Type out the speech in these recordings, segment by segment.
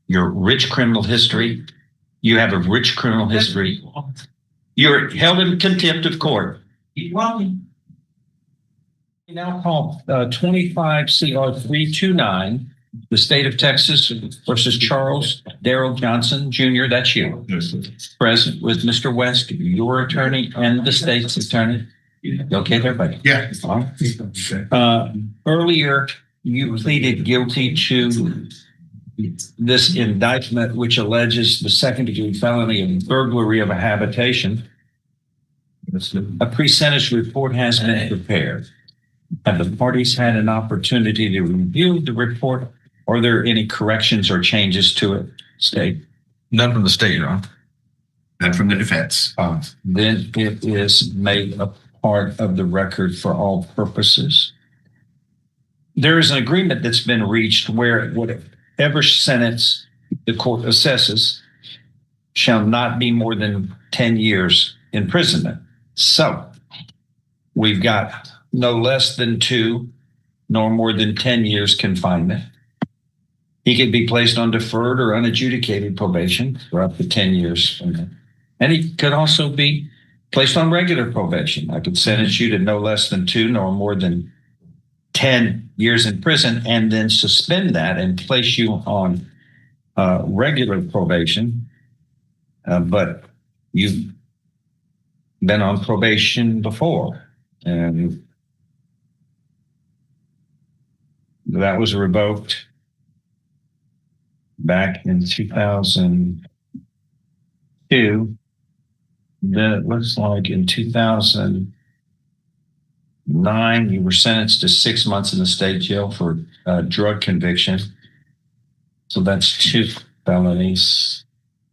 your rich criminal history. You have a rich criminal history. You're held in contempt of court. You now call 25 CR 329, the state of Texas versus Charles Darrell Johnson Jr. That's you. Yes, Present with Mr. West, your attorney and the state's attorney. Okay, everybody? yeah. Earlier, you pleaded guilty to this indictment, which alleges the second-degree felony of burglary of a habitation. A pre-sentence report has been prepared. Have the parties had an opportunity to review the report? Are there any corrections or changes to it, State? None from the state, Your Honor. None from the defense. Then it is made a part of the record for all purposes. There is an agreement that's been reached where whatever sentence the court assesses shall not be more than 10 years imprisonment. So we've got no less than 2, nor more than 10 years confinement. He could be placed on deferred or unadjudicated probation for up to 10 years. And he could also be placed on regular probation. I could sentence you to no less than 2, nor more than 10 years in prison, and then suspend that and place you on regular probation. But you've been on probation before, and that was revoked back in 2002. Then it looks like in 2009, you were sentenced to 6 months in the state jail for drug conviction. So that's 2 felonies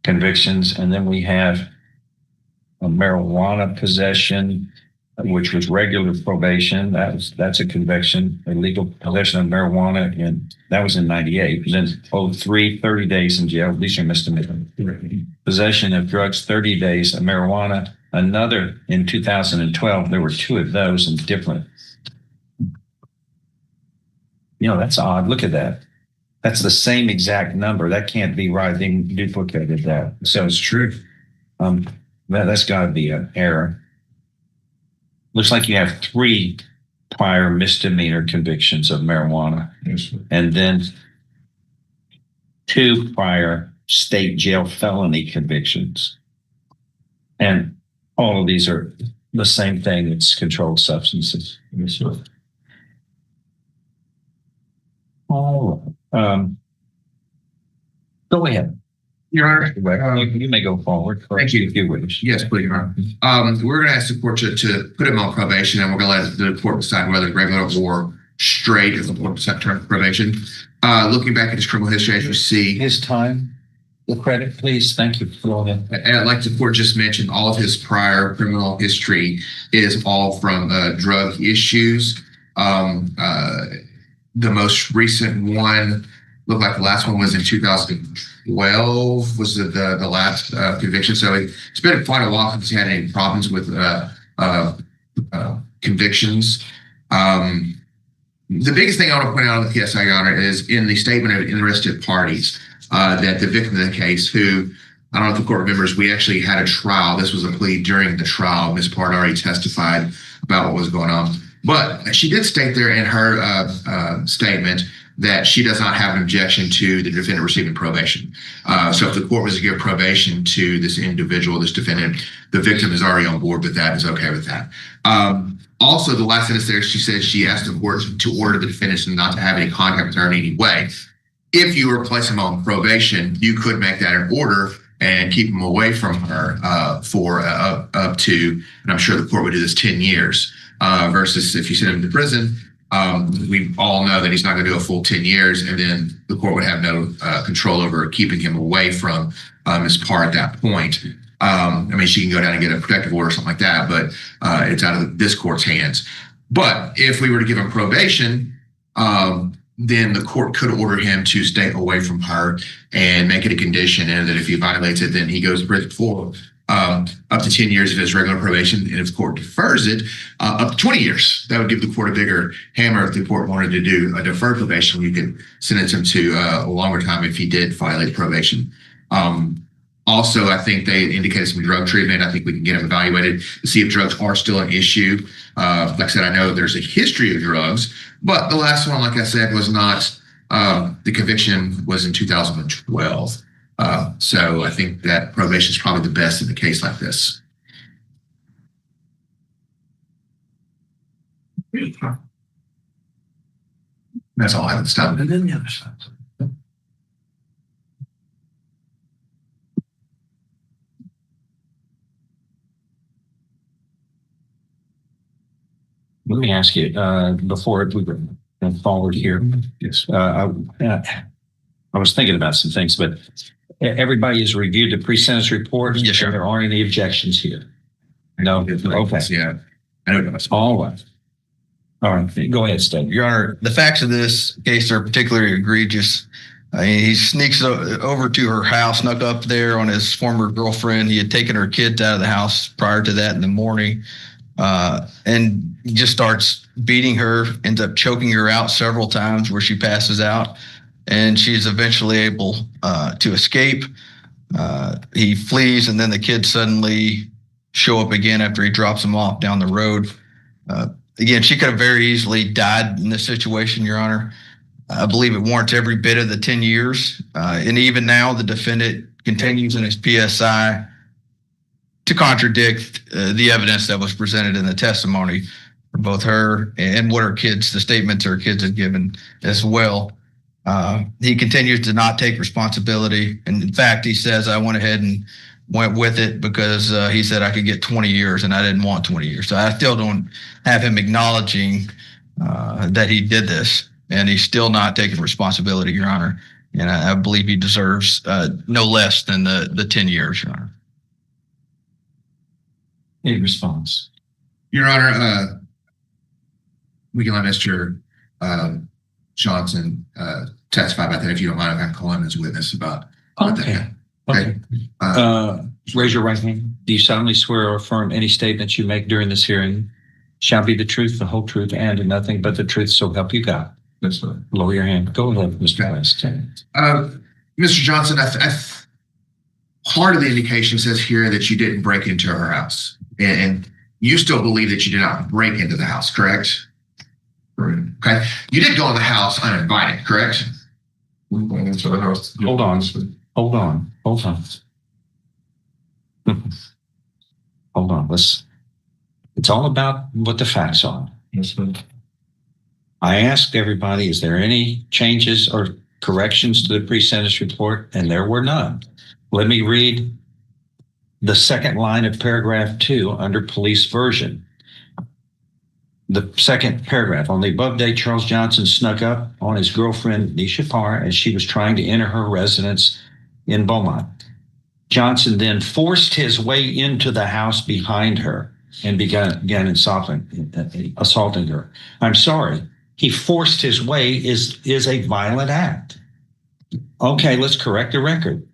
convictions. And then we have a marijuana possession, which was regular probation. That's a conviction, illegal possession of marijuana, and that was in 98. And then 03, 30 days in jail. These are misdemeanors. Possession of drugs, 30 days of marijuana. Another in 2012. There were 2 of those in different. That's odd. Look at that. That's the same exact number. That can't be right. They duplicated that. So It's true. That's got to be an error. Looks like you have 3 prior misdemeanor convictions of marijuana, Yes, and then 2 prior state jail felony convictions. And all of these are the same thing. It's controlled substances. yes, All right. Go ahead. Your Honor. You may go forward. Thank you. If you wish. Yes, please, Your Honor. We're going to ask the court to put him on probation, and we're going to let the court decide whether regular or straight is the court term of probation. Looking back at his criminal history, as you see, His time, the credit, please. Thank you. Go ahead. and like the court just mentioned, all of his prior criminal history is all from drug issues. The most recent one looked like the last one was in 2012 was the last conviction. So it's been quite a while since he had any problems with convictions. The biggest thing I want to point out on the PSI, Your Honor, is in the statement of interested parties that the victim of the case, who I don't know if the court remembers, we actually had a trial. This was a plea during the trial. Ms. Part already testified about what was going on. But she did state there in her statement that she does not have an objection to the defendant receiving probation. So if the court was to give probation to this individual, this defendant, the victim is already on board with that, is okay with that. Also, the last sentence there, she said she asked the court to order the defendant not to have any contact with her in any way. If you were placing him on probation, you could make that an order and keep him away from her for up to, and I'm sure the court would do this, 10 years. Versus if you send him to prison, we all know that he's not going to do a full 10 years, and then the court would have no control over keeping him away from his part at that point. I mean, she can go down and get a protective order or something like that, but it's out of this court's hands. But if we were to give him probation, then the court could order him to stay away from her and make it a condition, and that if he violates it, then he goes to prison for up to 10 years if it's regular probation, and if the court defers it, up to 20 years. That would give the court a bigger hammer if the court wanted to do a deferred probation. You could sentence him to a longer time if he did violate probation. Also, I think they indicated some drug treatment. I think we can get him evaluated to see if drugs are still an issue. Like I said, I know there's a history of drugs, but the last one, like I said, was not, the conviction was in 2012. So I think that probation is probably the best in a case like this. That's all I have to stop. And then the other side. Let me ask you, before we go forward here. Yes. I was thinking about some things, but everybody has reviewed the pre-sentence report. Yes, sir. There aren't any objections here. No. Okay. Yeah. I know that's All right. All right. Go ahead, Stan. Your Honor, the facts of this case are particularly egregious. He sneaks over to her house, snuck up there on his former girlfriend. He had taken her kids out of the house prior to that in the morning, and he just starts beating her, ends up choking her out several times where she passes out, and she's eventually able to escape. He flees, and then the kids suddenly show up again after he drops them off down the road. Again, she could have very easily died in this situation, Your Honor. I believe it warrants every bit of the 10 years. And even now, the defendant continues in his PSI to contradict the evidence that was presented in the testimony for both her and what her kids, the statements her kids had given as well. He continues to not take responsibility. And in fact, he says, I went ahead and went with it because he said I could get 20 years and I didn't want 20 years. So I still don't have him acknowledging that he did this, and he's still not taking responsibility, Your Honor. And I believe he deserves no less than the 10 years, Your Honor. Any response? Your Honor, we can let Mr. Johnson testify about that if you don't mind. I can call him as a witness about Okay. that. Okay. Raise your right hand. Do you solemnly swear or affirm any statements you make during this hearing shall be the truth, the whole truth, and nothing but the truth, so help you God? That's right. Lower your hand. Go ahead, Mr. West. Mr. Johnson, part of the indication says here that you didn't break into her house, and you still believe that you did not break into the house, correct? Okay. You did go in the house uninvited, correct? We went into the house. Hold on. Hold on. Hold on. Hold on. It's all about what the facts are. Yes, sir. I asked everybody, is there any changes or corrections to the pre-sentence report? And there were none. Let me read the second line of paragraph 2 under police version. The second paragraph, on the above day, Charles Johnson snuck up on his girlfriend, Nisha Parr, as she was trying to enter her residence in Beaumont. Johnson then forced his way into the house behind her and began assaulting her. I'm sorry. He forced his way is a violent act. Okay, let's correct the record.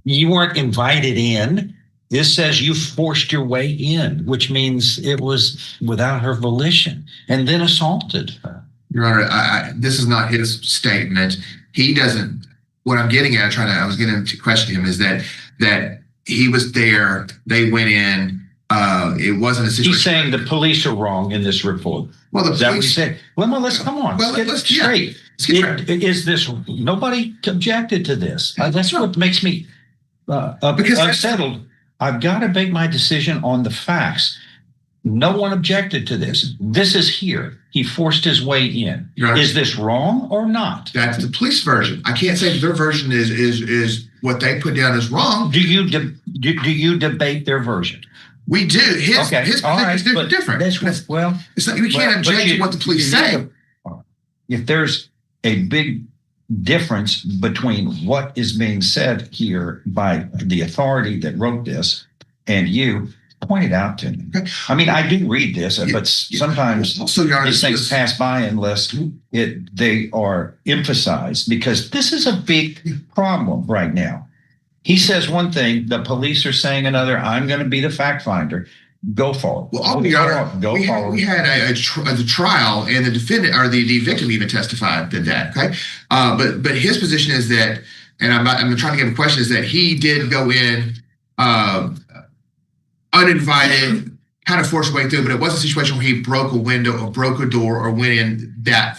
You weren't invited in. This says you forced your way in, which means it was without her volition, and then assaulted her. Your Honor, this is not his statement. He doesn't. What I'm getting at, I was getting to question him, is that he was there. They went in. It wasn't a situation. He's saying the police are wrong in this report. Well, Is that what he said? Well, let's come on. Well, let's get straight. Is this, nobody objected to this? That's what makes me unsettled. I've got to make my decision on the facts. No one objected to this. This is here. He forced his way in. Is this wrong or not? That's the police version. I can't say their version is what they put down as wrong. Do you debate their version? We do. His right, is different. It's not, we can't object to what the police say. If there's a big difference between what is being said here by the authority that wrote this and you, point it out to me. Okay. I mean, I do read this, but sometimes these things pass by unless they are emphasized, because this is a big problem right now. He says one thing, the police are saying another. I'm going to be the fact finder. Go forward. Well, Your Honor, Go forward. we had a trial, and the defendant or the victim even testified to that. Okay, but his position is that, and I'm trying to give a question, is that he did go in uninvited, kind of forced his way through, but it wasn't a situation where he broke a window or broke a door or went in that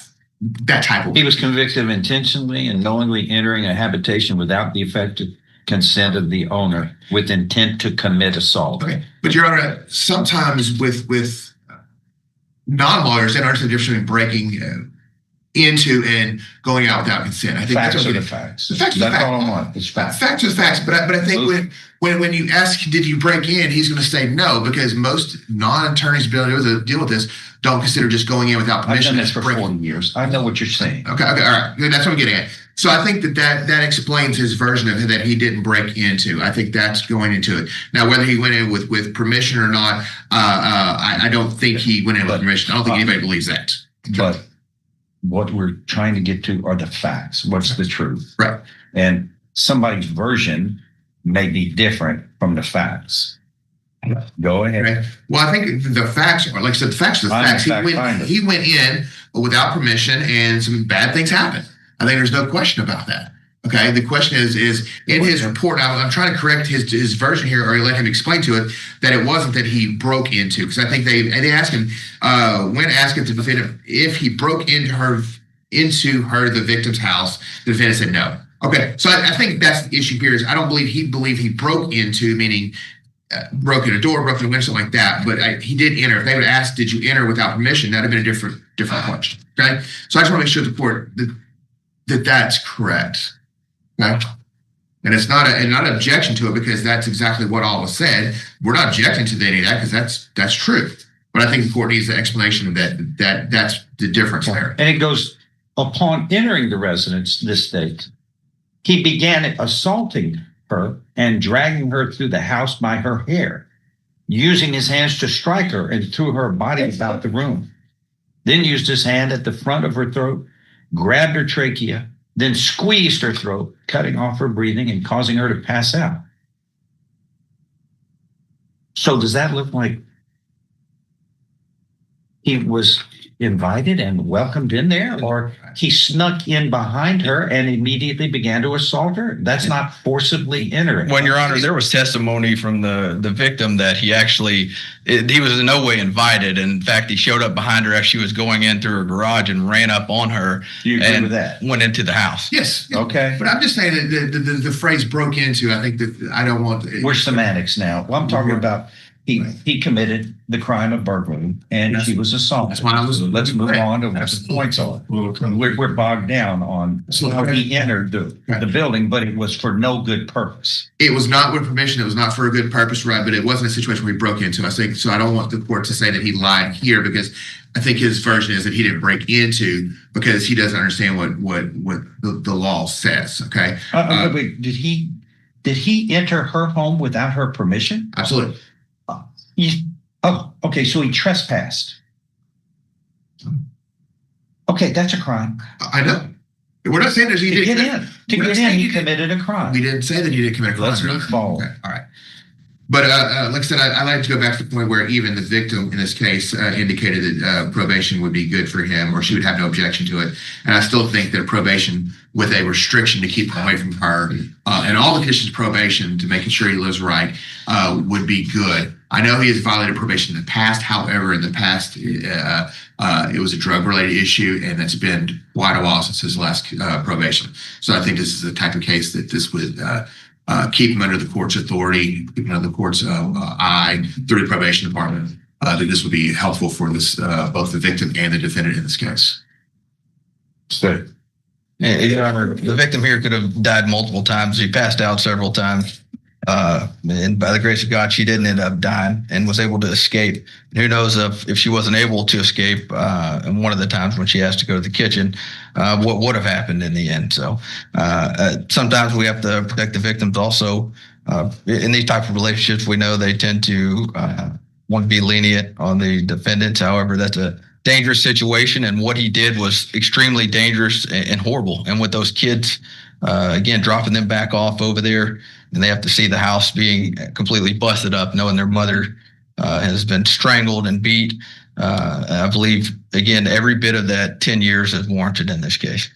type of way. He was convicted of intentionally and knowingly entering a habitation without the effective consent of the owner with intent to commit assault. Okay, but Your Honor, sometimes with non-lawyers, they don't understand the difference between breaking into and going out without consent. I think Facts are the facts. The facts are the That's facts. all I want. It's facts. Facts are facts, but I think when you ask, did you break in, he's going to say no, because most non-attorneys deal with this don't consider just going in without I've permission. done this for 40 years. I know what you're saying. Okay, all right. Good, that's what I'm getting at. So I think that explains his version of it, that he didn't break into. I think that's going into it. Now, whether he went in with permission or not, I don't think he went in with permission. I don't think anybody believes that. But what we're trying to get to are the facts. What's the truth? Right. And somebody's version may be different from the facts. Go ahead. Right. Well, I think the facts are, like I said, the facts are the facts. He went in without permission, and some bad things happened. I think there's no question about that. Okay. The question is in his report. I'm trying to correct his version here, or let him explain to it that it wasn't that he broke into, because I think they asked him when asking the defendant if he broke into the victim's house. The defendant said no. Okay. So I think that's the issue here. Is I don't believe he broke into, meaning broke in a door, broke in a window, something like that. But he did enter. If they would have asked, did you enter without permission? That'd have been a different question. Okay. So I just want to make sure the court that's correct. Okay. And it's not an objection to it, because that's exactly what all was said. We're not objecting to any of that, because that's true. But I think the court needs the explanation of that's the difference there. And it goes, upon entering the residence, this state, he began assaulting her and dragging her through the house by her hair, using his hands to strike her and threw her body about the room. Then used his hand at the front of her throat, grabbed her trachea, then squeezed her throat, cutting off her breathing and causing her to pass out. So does that look like he was invited and welcomed in there, or he snuck in behind her and immediately began to assault her? That's not forcibly entering. When, Your Honor, there was testimony from the victim that he was in no way invited. In fact, he showed up behind her as she was going in through her garage and ran up on her. Do you agree with that? Went into the house. Yes. Okay. But I'm just saying that the phrase broke into, I think that I don't want. We're semantics now. Well, I'm talking about he committed the crime of burglary and she was assaulted. That's why I was. Let's move on to what the points are. We're bogged down on how he entered the building, but it was for no good purpose. It was not with permission. It was not for a good purpose, right? But it wasn't a situation where he broke into. I think so. I don't want the court to say that he lied here, because I think his version is that he didn't break into because he doesn't understand what the law says. Okay. Wait, did he enter her home without her permission? Absolutely. Okay. So he trespassed. Okay, that's a crime. I know. We're not saying that he didn't get in. To get in, he committed a crime. We didn't say that he didn't commit a crime. Let's move forward. Okay, all right. But like I said, I like to go back to the point where even the victim in this case indicated that probation would be good for him, or she would have no objection to it. And I still think that probation with a restriction to keep him away from her and all the conditions of probation to making sure he lives right would be good. I know he has violated probation in the past. However, in the past, it was a drug-related issue, and it's been quite a while since his last probation. So I think this is the type of case that this would keep him under the court's authority, keep him under the court's eye through the probation department. That this would be helpful for this both the victim and the defendant in this case. So, Your Honor, the victim here could have died multiple times. He passed out several times. And by the grace of God, she didn't end up dying and was able to escape. Who knows if she wasn't able to escape, and one of the times when she has to go to the kitchen, what would have happened in the end. So sometimes we have to protect the victims also. In these type of relationships, we know they tend to want to be lenient on the defendants. However, that's a dangerous situation, and what he did was extremely dangerous and horrible. And with those kids again, dropping them back off over there, and they have to see the house being completely busted up, knowing their mother has been strangled and beat. I believe, again, every bit of that 10 years is warranted in this case.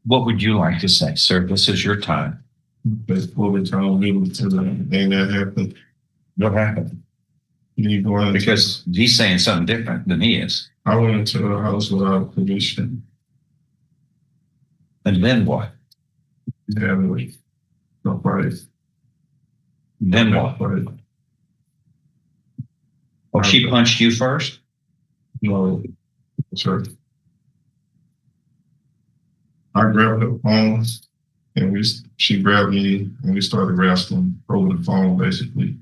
What would you like to say, sir? This is your time. Before we told me to the thing that happened, What happened? me going Because he's saying something different than he is. I went into the house without permission. And then what? Yeah, really. No price. Then what? Oh, she punched you first? No, sir. I grabbed the phone and she grabbed me and we started wrestling over the phone basically.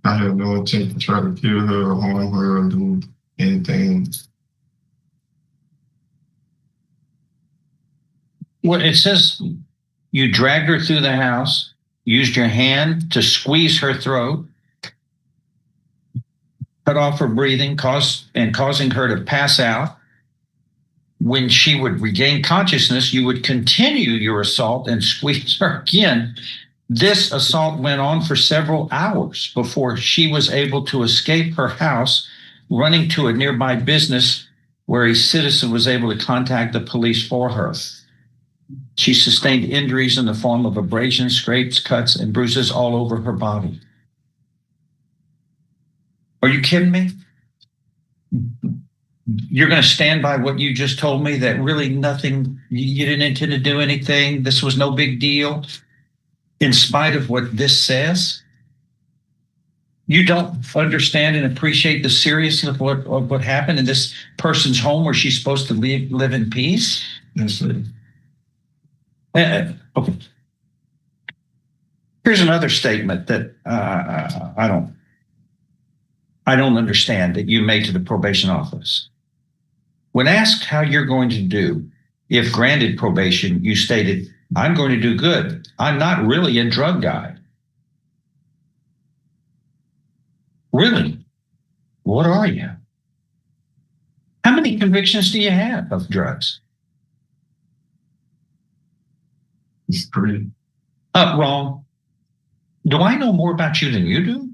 I had no intent to try to kill her or harm her or do anything. Well, it says you dragged her through the house, used your hand to squeeze her throat, cut off her breathing, causing her to pass out. When she would regain consciousness, you would continue your assault and squeeze her again. This assault went on for several hours before she was able to escape her house, running to a nearby business where a citizen was able to contact the police for her. She sustained injuries in the form of abrasions, scrapes, cuts, and bruises all over her body. Are you kidding me? You're going to stand by what you just told me, that really nothing, you didn't intend to do anything, this was no big deal, in spite of what this says? You don't understand and appreciate the seriousness of what happened in this person's home where she's supposed to live in peace? Yes, sir. Okay. Here's another statement that I don't understand that you made to the probation office. When asked how you're going to do if granted probation, you stated, "I'm going to do good. I'm not really a drug guy." Really? What are you? How many convictions do you have of drugs? It's pretty. Wrong. Do I know more about you than you do?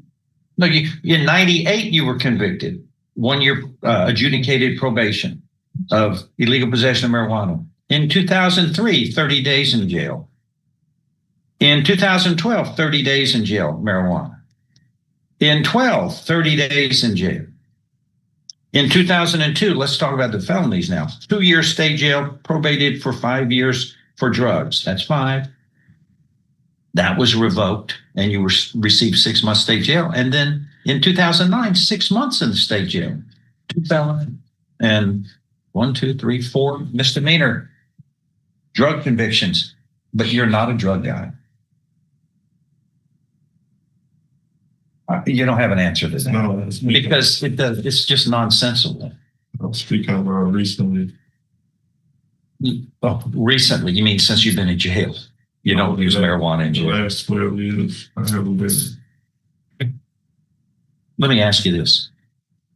No, in 98, you were convicted. 1 year adjudicated probation of illegal possession of marijuana. In 2003, 30 days in jail. In 2012, 30 days in jail, marijuana. In 12, 30 days in jail. In 2002, let's talk about the felonies now. 2 years state jail, probated for 5 years for drugs. That's 5. That was revoked, and you received 6 months state jail. And then in 2009, 6 months in the state jail. 2 felonies and 1, 2, 3, 4 misdemeanor drug convictions. But you're not a drug guy. You don't have an answer to that. No, Because it's just nonsensical. I'm speaking about recently. Oh, recently, you mean since you've been in jail? You don't use marijuana in The jail. last 12 years, I haven't been. Let me ask you this.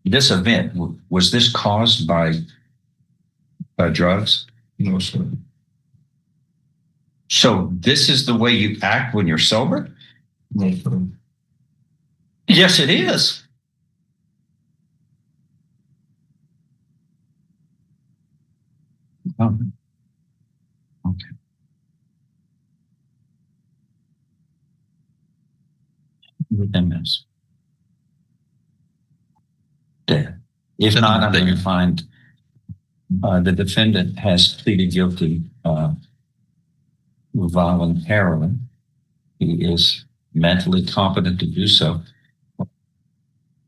This event, was this caused by drugs? No, sir. So this is the way you act when you're sober? No, sir. Yes, it is. Oh. Okay. Within this. Dead. If not, I'm going to find the defendant has pleaded guilty voluntarily. He is mentally competent to do so.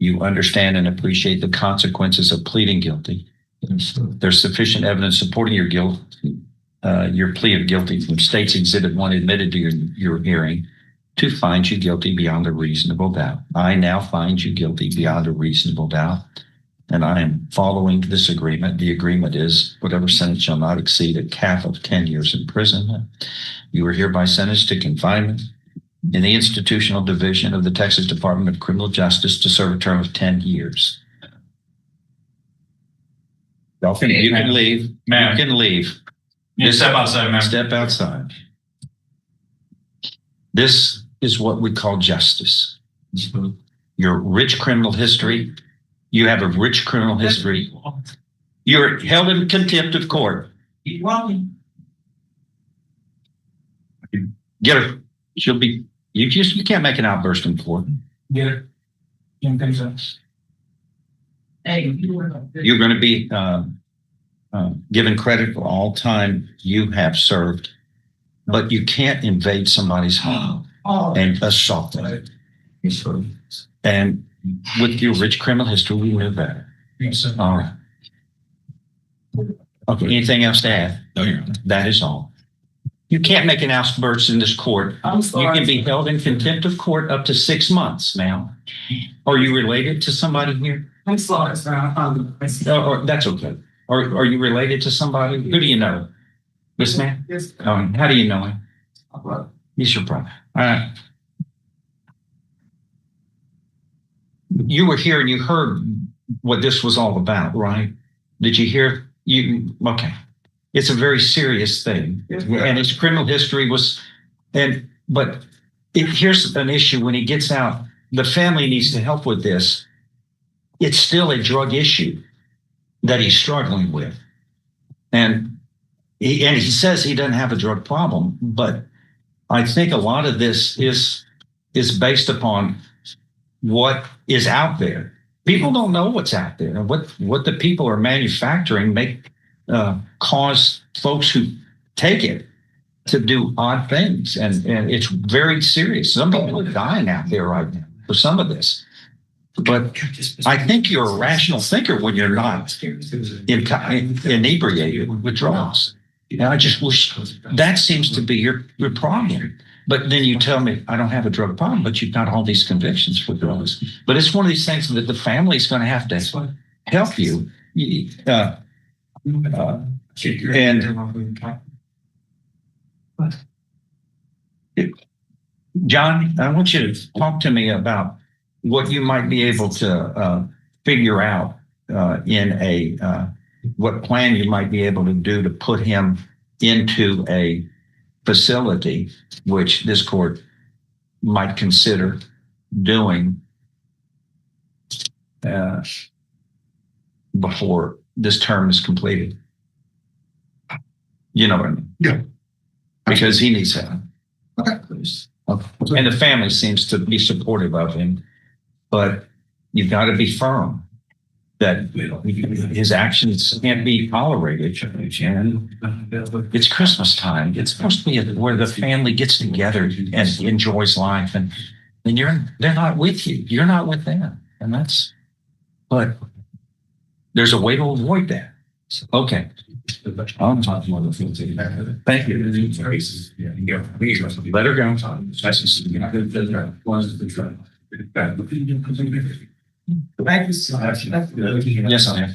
You understand and appreciate the consequences of pleading guilty. Yes, sir. There's sufficient evidence supporting your guilt, your plea of guilty from State's Exhibit 1 admitted to your hearing to find you guilty beyond a reasonable doubt. I now find you guilty beyond a reasonable doubt, and I am following this agreement. The agreement is whatever sentence shall not exceed a cap of 10 years imprisonment. You are hereby sentenced to confinement in the Institutional Division of the Texas Department of Criminal Justice to serve a term of 10 years. You can leave. Ma'am. You can leave. You step outside, ma'am. Step outside. This is what we call justice. Your rich criminal history. You have a rich criminal history. You're held in contempt of court. Get her. She'll be. You can't make an outburst in court. Get it. You're going to be given credit for all time you have served, but you can't invade somebody's home and assault them. And with your rich criminal history, we know better. All right. Okay. Anything else to add? No, Your Honor. That is all. You can't make an outburst in this court. I'm sorry. You can be held in contempt of court up to 6 months now. Are you related to somebody here? I'm sorry, sir. Or that's okay. Or are you related to somebody? Who do you know? This man? Yes. How do you know him? He's your brother. All right. You were here and you heard what this was all about, right? Did you hear? Okay. It's a very serious thing. Yes. And his criminal history was, but here's an issue when he gets out, the family needs to help with this. It's still a drug issue that he's struggling with. And he says he doesn't have a drug problem, but I think a lot of this is based upon what is out there. People don't know what's out there. What the people are manufacturing cause folks who take it to do odd things. And it's very serious. Some people are dying out there right now for some of this. But I think you're a rational thinker when you're not inebriated with drugs. And I just wish that seems to be your problem. But then you tell me I don't have a drug problem, but you've got all these convictions for drugs. But it's one of these things that the family's going to have to help you. John, I want you to talk to me about what you might be able to figure out what plan you might be able to do to put him into a facility, which this court might consider doing before this term is completed. You know what I mean? Yeah. Because he needs help. Okay. And the family seems to be supportive of him, but you've got to be firm that his actions can't be tolerated. And it's Christmas time. It's supposed to be where the family gets together and enjoys life, and they're not with you. You're not with them, and but there's a way to avoid that. Okay. Thank you. Let her go. Thank you, sir. Yes, I am.